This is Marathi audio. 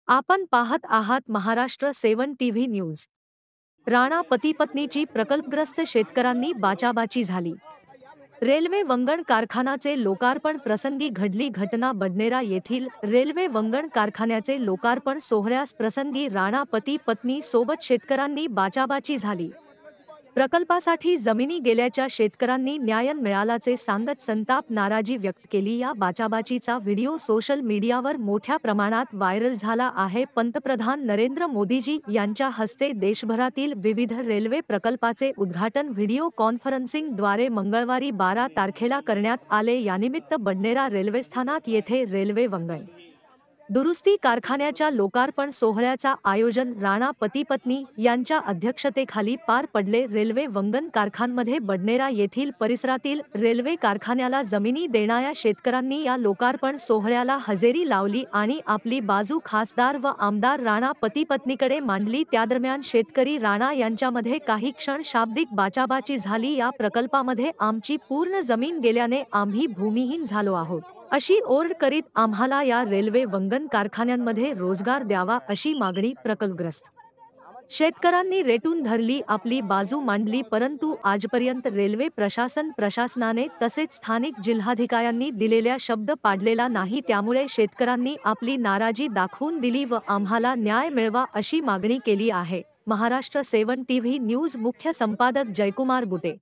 आपण पाहत आहात महाराष्ट्र 7 टीव्ही न्यूज। राणा पती-पत्नीची प्रकल्पग्रस्त शेतकऱ्यांनी बाचाबाची झाली। रेल्वे वंगण कारखानाचे लोकार्पण प्रसंगी घडली घटना बडनेरा येथील रेल्वे वंगण कारखान्याचे लोकार्पण सोहळ्यास प्रसंगी राणा पती-पत्नी सोबत शेतकऱ्यांनी बाचाबाची झाली। प्रकल्पासाठी जमिनी गेल्याच्या शेतकऱ्यांनी न्याय मिळाल्याचे सांगत संताप नाराजी व्यक्त केली। या बाचाबाचीचा व्हिडिओ सोशल मीडियावर मोठ्या प्रमाणात व्हायरल झाला आहे। पंतप्रधान नरेंद्र मोदीजी यांच्या हस्ते देशभरातील विविध रेल्वे प्रकल्पाचे उद्घाटन व्हिडिओ कॉन्फरन्सिंगद्वारे मंगळवारी 12 तारखेला करण्यात आले। यानिमित्त बडनेरा रेल्वेस्थानक येथे रेल्वे वंगण दुरुस्ती कारखान्याच्या लोकार्पण सोहळ्याचा आयोजन राणा पती-पत्नी यांच्या अध्यक्षतेखाली पार पडले। रेल्वे वंगण कारखान्यामध्ये बडनेरा येथील परिसरातील रेल्वे कारखान्याला जमिनी देणाऱ्या शेतकऱ्यांनी या लोकार्पण सोहळ्याला हजेरी लावली आणि आपली बाजू खासदार व आमदार राणा पती-पत्नीकडे मांडली। त्यादरम्यान शेतकरी राणा यांच्यामध्ये काही क्षण शाब्दिक बाचाबाची झाली। या प्रकल्पामध्ये आमची पूर्ण जमीन गेल्याने आम्ही भूमिहीन झालो आहोत अशी ओरड करीत आम्हाला या रेल्वे वंगण कारखान्यांमध्ये रोजगार द्यावा अशी मागणी प्रकल्पग्रस्त शेतकऱ्यांनी रेटून धरली, आपली बाजू मांडली। परंतु आजपर्यंत रेल्वे प्रशासनाने तसेच स्थानिक जिल्हाधिकाऱ्यांनी दिलेल्या शब्द पाळलेला नाही। त्यामुळे शेतकऱ्यांनी आपली नाराजी दाखवून दिली व आम्हाला न्याय मिळवा अशी मागणी केली आहे। महाराष्ट्र 7 टीव्ही न्यूज मुख्य संपादक जयकुमार बुटे।